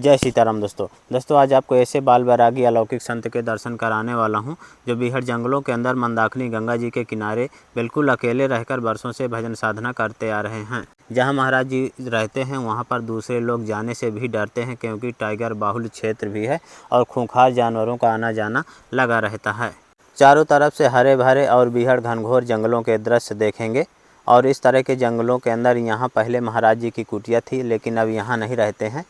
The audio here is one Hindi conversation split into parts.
जय सीताराम दोस्तों आज आपको ऐसे बाल बैरागी अलौकिक संत के दर्शन कराने वाला हूं जो बीहड़ जंगलों के अंदर मंदाकिनी गंगा जी के किनारे बिल्कुल अकेले रहकर वर्षों से भजन साधना करते आ रहे हैं। जहां महाराज जी रहते हैं वहां पर दूसरे लोग जाने से भी डरते हैं क्योंकि टाइगर बाहुल्य क्षेत्र भी है और खूंखार जानवरों का आना जाना लगा रहता है। चारों तरफ से हरे भरे और बीहड़ घनघोर जंगलों के दृश्य देखेंगे और इस तरह के जंगलों के अंदर यहाँ पहले महाराज जी की कुटिया थी, लेकिन अब यहाँ नहीं रहते हैं।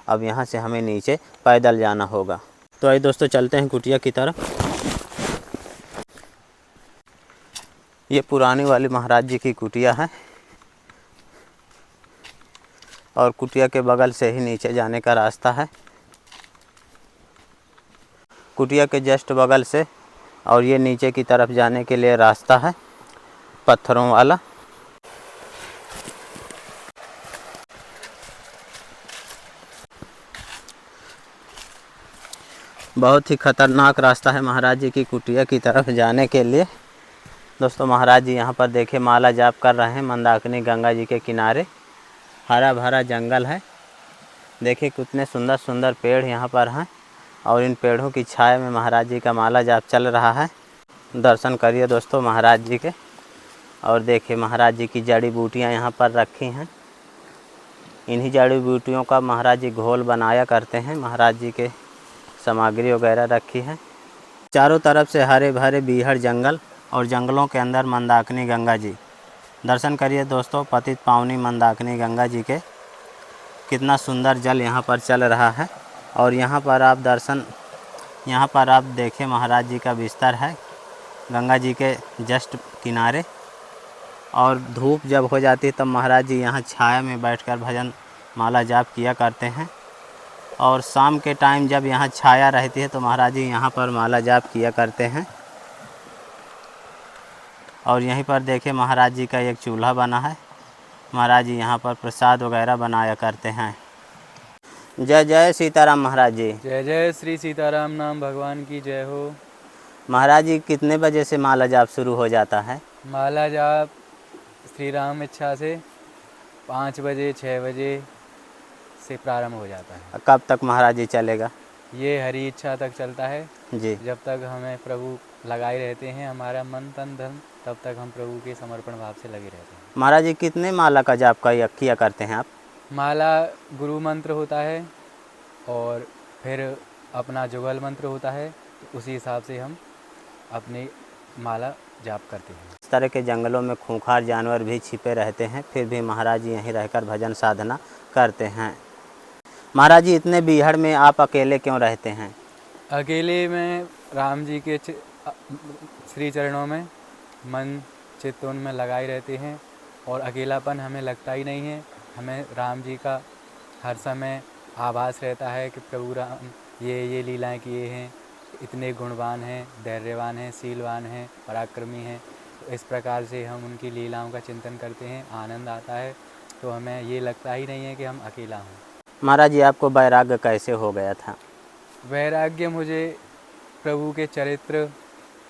अब यहाँ से हमें नीचे पैदल जाना होगा। तो आइए दोस्तों चलते हैं कुटिया की तरफ। ये पुरानी वाली महाराज जी की कुटिया है और कुटिया के बगल से ही नीचे जाने का रास्ता है। कुटिया के जस्ट बगल से और ये नीचे की तरफ जाने के लिए रास्ता है पत्थरों वाला। बहुत ही खतरनाक रास्ता है महाराज जी की कुटिया की तरफ जाने के लिए। दोस्तों महाराज जी यहाँ पर देखे माला जाप कर रहे हैं मंदाकिनी गंगा जी के किनारे। हरा भरा जंगल है, देखिए कितने सुंदर सुंदर पेड़ यहाँ पर हैं और इन पेड़ों की छाया में महाराज जी का माला जाप चल रहा है। दर्शन करिए दोस्तों महाराज जी के और देखिए महाराज जी की जड़ी बूटियाँ यहाँ पर रखी हैं। इन्हीं जड़ी बूटियों का महाराज जी घोल बनाया करते हैं। महाराज जी के सामग्री वगैरह रखी है। चारों तरफ से हरे भरे बीहड़ जंगल और जंगलों के अंदर मंदाकिनी गंगा जी। दर्शन करिए दोस्तों पतित पावनी मंदाकिनी गंगा जी के। कितना सुंदर जल यहाँ पर चल रहा है और यहाँ पर आप देखें महाराज जी का बिस्तर है गंगा जी के जस्ट किनारे। और धूप जब हो जाती है तब महाराज जी यहाँ छाया में बैठकर भजन माला जाप किया करते हैं और शाम के टाइम जब यहाँ छाया रहती है तो महाराज जी यहाँ पर माला जाप किया करते हैं। और यहीं पर देखें महाराज जी का एक चूल्हा बना है। महाराज जी यहाँ पर प्रसाद वगैरह बनाया करते हैं। जय जय सीताराम महाराज जी। जय जय श्री सीताराम नाम भगवान की जय हो। महाराज जी कितने बजे से माला जाप शुरू हो जाता है? माला जाप श्री राम इच्छा से 5 बजे 6 बजे से प्रारंभ हो जाता है। कब तक महाराज जी चलेगा? ये हरी इच्छा तक चलता है जी। जब तक हमें प्रभु लगाए रहते हैं, हमारा मन तन धन, तब तक हम प्रभु के समर्पण भाव से लगे रहते हैं। महाराज जी कितने माला का जाप किया करते हैं आप? माला गुरु मंत्र होता है और फिर अपना जुगल मंत्र होता है, तो उसी हिसाब से हम अपनी माला जाप करते हैं। इस तरह के जंगलों में खूंखार जानवर भी छिपे रहते हैं, फिर भी महाराज जी यहीं रहकर भजन साधना करते हैं। महाराज जी इतने बीहड़ में आप अकेले क्यों रहते हैं? अकेले में राम जी के श्री चरणों में मन चित्त उनमें लगाए रहते हैं और अकेलापन हमें लगता ही नहीं है। हमें राम जी का हर समय आभास रहता है कि प्रभु राम ये लीलाएं किए हैं, इतने गुणवान हैं, धैर्यवान हैं, शीलवान हैं, पराक्रमी हैं। तो इस प्रकार से हम उनकी लीलाओं का चिंतन करते हैं, आनंद आता है, तो हमें ये लगता ही नहीं है कि हम अकेला हूँ। महाराज जी आपको वैराग्य कैसे हो गया था? वैराग्य मुझे प्रभु के चरित्र,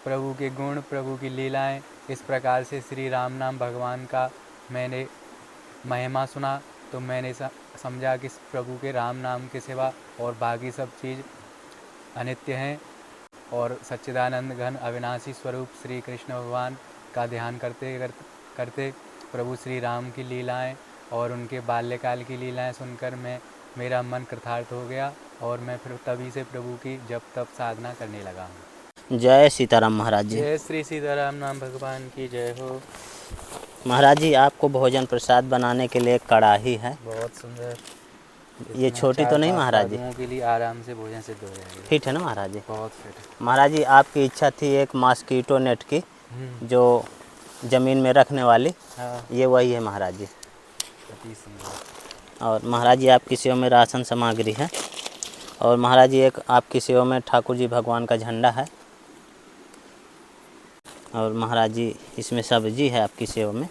प्रभु के गुण, प्रभु की लीलाएं, इस प्रकार से श्री राम नाम भगवान का मैंने महिमा सुना तो मैंने समझा कि प्रभु के राम नाम के सिवा और बाकी सब चीज़ अनित्य हैं और सच्चिदानंद घन अविनाशी स्वरूप श्री कृष्ण भगवान का ध्यान करते प्रभु श्री राम की लीलाएं और उनके बाल्यकाल की लीलाएं सुनकर मेरा मन कृतार्थ हो गया और मैं फिर तभी से प्रभु की जप तप साधना करने लगा हूँ। जय सीताराम महाराज जी। जय श्री सीताराम नाम भगवान की जय हो। महाराज जी आपको भोजन प्रसाद बनाने के लिए एक कड़ाही है, बहुत सुंदर। ये छोटी तो नहीं महाराज जी? के लिए आराम से भोजन सिद्ध हो जाएगा। फिट है ना महाराज जी? बहुत फिट। महाराज जी आपकी इच्छा थी एक मॉस्कीटो नेट की जो ज़मीन में रखने वाली। हाँ। ये वही है महाराज जी। अति सुंदर। और महाराज जी आपकी सेवा में राशन सामग्री है और महाराज जी एक आपकी सेवा में ठाकुर जी भगवान का झंडा है और महाराज जी इसमें सब्जी है आपकी सेवा में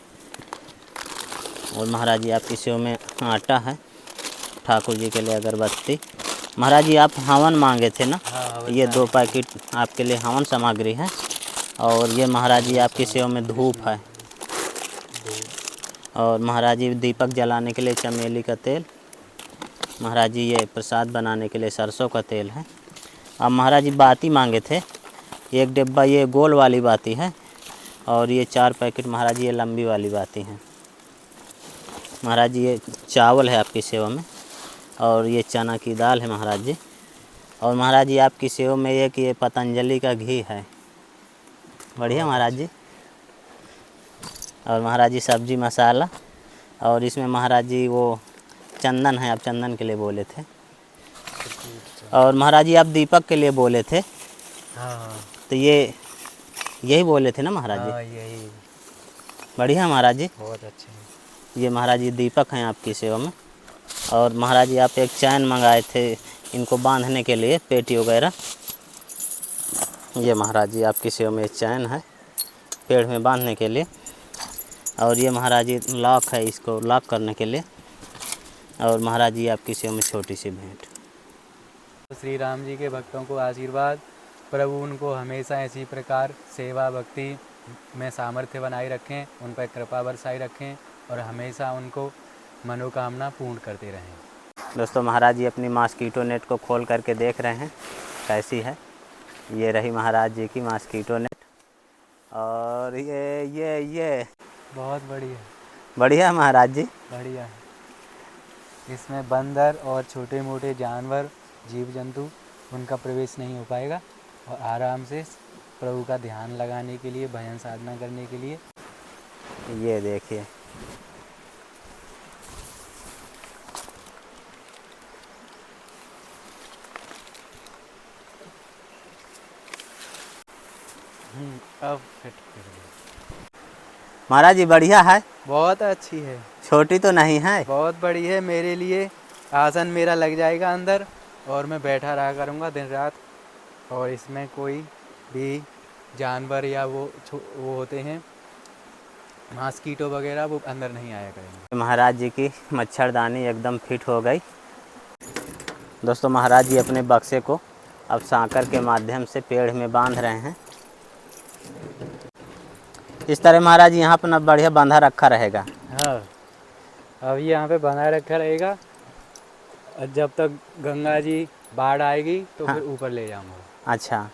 और महाराज जी आपकी सेवा में आटा है, ठाकुर जी के लिए अगरबत्ती। महाराज जी आप हवन मांगे थे ना? हाँ, ये 2 पैकेट आपके लिए हवन सामग्री है और ये महाराज जी आपकी सेवा में धूप है और महाराज जी दीपक जलाने के लिए चमेली का तेल महाराज जी ये प्रसाद बनाने के लिए सरसों का तेल है। अब महाराज जी बाती मांगे थे, एक डिब्बा ये गोल वाली बाती है और ये 4 पैकेट महाराज जी ये लंबी वाली बाती हैं। महाराज जी ये चावल है आपकी सेवा में और ये चना की दाल है महाराज जी। और महाराज जी आपकी सेवा में ये कि ये पतंजलि का घी है। बढ़िया महाराज जी। और महाराज जी सब्जी मसाला और इसमें महाराज जी वो चंदन है, आप चंदन के लिए बोले थे। और महाराज जी आप दीपक के लिए बोले थे। हाँ तो ये यही बोले थे ना महाराज जी? हाँ, यही बढ़िया महाराज जी। बहुत अच्छे हैं। ये महाराज जी दीपक हैं आपकी सेवा में। और महाराज जी आप एक चैन मंगाए थे इनको बांधने के लिए, पेटी वगैरह। ये महाराज जी आपकी सेवा में चैन है पेड़ में बांधने के लिए। और ये महाराज जी लॉक है इसको लॉक करने के लिए। और महाराज जी आपकी सेवा में छोटी सी भेंट। श्री राम जी के भक्तों को आशीर्वाद, प्रभु उनको हमेशा इसी प्रकार सेवा भक्ति में सामर्थ्य बनाए रखें, उन पर कृपा बरसाई रखें और हमेशा उनको मनोकामना पूर्ण करते रहें। दोस्तों महाराज जी अपनी मॉस्कीटो नेट को खोल करके देख रहे हैं कैसी है। ये रही महाराज जी की मॉस्कीटो नेट। और ये बहुत बढ़िया बढ़िया महाराज जी। बढ़िया है। इसमें बंदर और छोटे मोटे जानवर जीव जंतु उनका प्रवेश नहीं हो पाएगा और आराम से प्रभु का ध्यान लगाने के लिए, भजन साधना करने के लिए। ये देखिए अब फिट कर लो। महाराज जी बढ़िया है, बहुत अच्छी है, छोटी तो नहीं है। बहुत बड़ी है। मेरे लिए आसन मेरा लग जाएगा अंदर और मैं बैठा रहा करूँगा दिन रात। और इसमें कोई भी जानवर या वो होते हैं मॉस्कीटो वगैरह, वो अंदर नहीं आया करेंगे। महाराज जी की मच्छरदानी एकदम फिट हो गई। दोस्तों महाराज जी अपने बक्से को अब सांकर के माध्यम से पेड़ में बांध रहे हैं। इस तरह महाराज जी यहाँ पर ना बढ़िया बांधा रखा रहेगा। हाँ, अब यहाँ पे बना रखा रहेगा और जब तक गंगा जी बाढ़ आएगी तो फिर ऊपर ले जाऊँगा। अच्छा,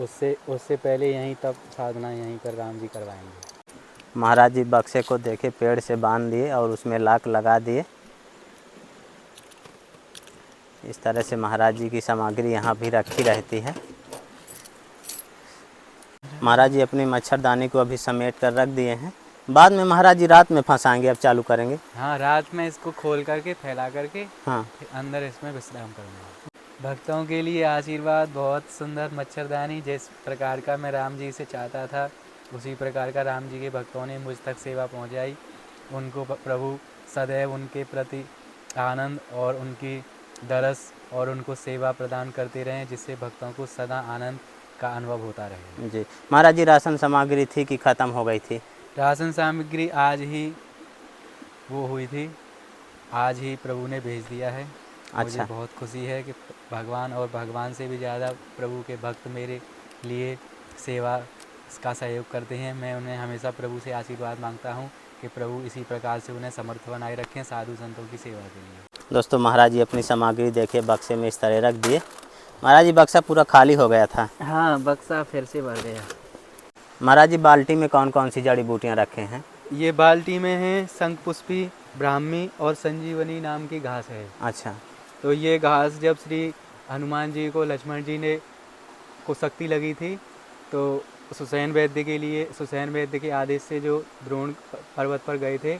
उससे पहले यहीं तब साधना यहीं पर राम जी करवाएंगे। महाराज जी बक्से को देखे पेड़ से बांध दिए और उसमें लाक लगा दिए। इस तरह से महाराज जी की सामग्री यहाँ भी रखी रहती है। महाराज जी अपनी मच्छरदानी को अभी समेट कर रख दिए हैं। बाद में महाराज जी रात में फंसाएंगे, अब चालू करेंगे। हाँ, रात में इसको खोल करके फैला करके हाँ, फिर अंदर इसमें विश्राम करूँगा। भक्तों के लिए आशीर्वाद, बहुत सुंदर मच्छरदानी जिस प्रकार का मैं राम जी से चाहता था उसी प्रकार का राम जी के भक्तों ने मुझ तक सेवा पहुंचाई। उनको प्रभु सदैव उनके प्रति आनंद और उनकी दरस और उनको सेवा प्रदान करते रहें, जिससे भक्तों को सदा आनंद का अनुभव होता रहे। जी महाराज जी राशन सामग्री थी कि ख़त्म हो गई थी? राशन सामग्री आज ही वो हुई थी, आज ही प्रभु ने भेज दिया है। मुझे बहुत खुशी है कि भगवान और भगवान से भी ज़्यादा प्रभु के भक्त मेरे लिए सेवा का सहयोग करते हैं। मैं उन्हें हमेशा प्रभु से आशीर्वाद मांगता हूँ कि प्रभु इसी प्रकार से उन्हें समर्थ बनाए रखें साधु संतों की सेवा के लिए। दोस्तों महाराज जी अपनी सामग्री देखिए बक्से में इस तरह रख दिए। महाराज जी बक्सा पूरा खाली हो गया था। हाँ, बक्सा फिर से भर गया। महाराज जी बाल्टी में कौन कौन सी जड़ी बूटियाँ रखे हैं? ये बाल्टी में है शंखपुष्पी, ब्राह्मी और संजीवनी नाम की घास है। अच्छा, तो ये घास जब श्री हनुमान जी को लक्ष्मण जी ने को शक्ति लगी थी तो सुसैन वैद्य के आदेश से जो द्रोण पर्वत पर गए थे,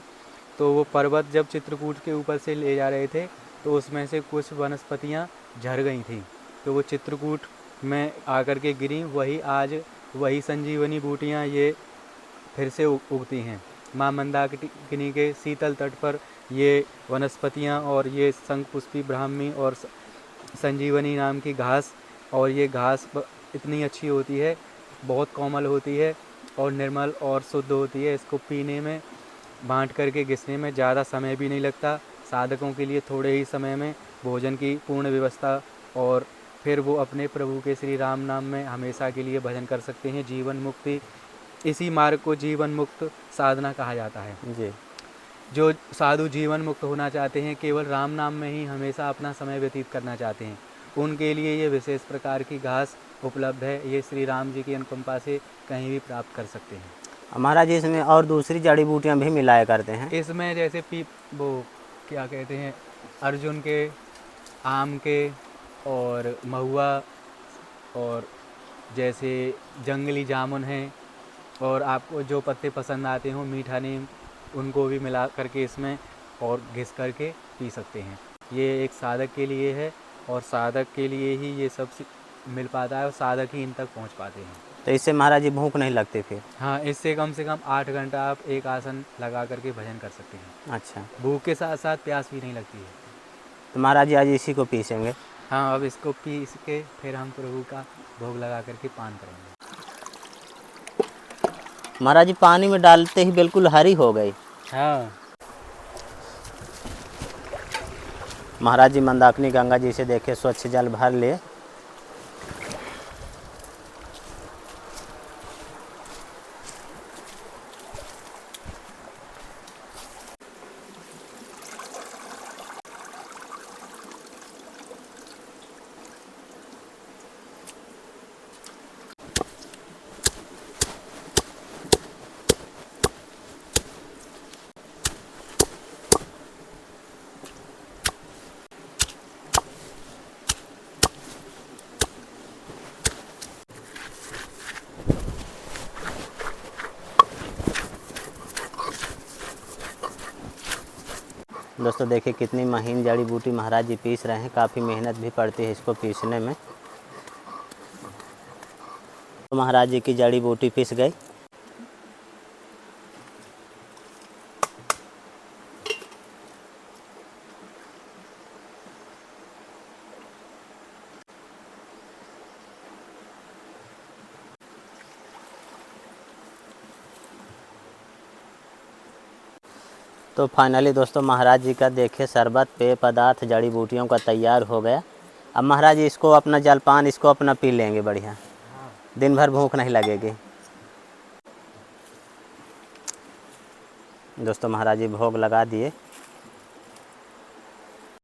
तो वो पर्वत जब चित्रकूट के ऊपर से ले जा रहे थे तो उसमें से कुछ वनस्पतियाँ झड़ गई थी, तो वो चित्रकूट में आकर के गिरी। वही संजीवनी बूटियाँ ये फिर से उगती हैं। माँ मंदाकिनी के शीतल तट पर ये वनस्पतियाँ और ये शंखपुष्पी, ब्राह्मी और संजीवनी नाम की घास, और ये घास इतनी अच्छी होती है, बहुत कोमल होती है और निर्मल और शुद्ध होती है। इसको पीने में, बांट करके घिसने में ज़्यादा समय भी नहीं लगता। साधकों के लिए थोड़े ही समय में भोजन की पूर्ण व्यवस्था और फिर वो अपने प्रभु के श्री राम नाम में हमेशा के लिए भजन कर सकते हैं। जीवन मुक्ति, इसी मार्ग को जीवन मुक्त साधना कहा जाता है। जी जो साधु जीवन मुक्त होना चाहते हैं, केवल राम नाम में ही हमेशा अपना समय व्यतीत करना चाहते हैं, उनके लिए ये विशेष प्रकार की घास उपलब्ध है। ये श्री राम जी की अनुकंपा से कहीं भी प्राप्त कर सकते हैं। महाराज जी इसमें और दूसरी जड़ी बूटियां भी मिलाया करते हैं। इसमें जैसे वो क्या कहते हैं, अर्जुन के, आम के और महुआ, और जैसे जंगली जामुन हैं, और आपको जो पत्ते पसंद आते हों, मीठा नीम, उनको भी मिला करके इसमें और घिस करके पी सकते हैं। ये एक साधक के लिए है, और साधक के लिए ही ये सब मिल पाता है, और साधक ही इन तक पहुंच पाते हैं। तो इससे महाराज जी भूख नहीं लगती फिर? हाँ, इससे कम से कम 8 घंटा आप एक आसन लगा करके भजन कर सकते हैं। अच्छा, भूख के साथ साथ प्यास भी नहीं लगती है। तो महाराज जी आज इसी को पीसेंगे? हाँ, अब इसको पीस के फिर हम प्रभु का भोग लगा करके पान करेंगे। महाराज जी पानी में डालते ही बिल्कुल हरी हो गई। हाँ, महाराज जी मंदाकिनी गंगा जी से देखे स्वच्छ जल भर लिए। दोस्तों देखिए कितनी महीन जड़ी बूटी महाराज जी पीस रहे हैं। काफ़ी मेहनत भी पड़ती है इसको पीसने में। तो महाराज जी की जड़ी बूटी पीस गई। तो फाइनली दोस्तों महाराज जी का देखिए शरबत, पेय पदार्थ, जड़ी बूटियों का तैयार हो गया। अब महाराज जी इसको अपना जलपान, इसको अपना पी लेंगे बढ़िया। दिन भर भूख नहीं लगेगी। दोस्तों महाराज जी भोग लगा दिए।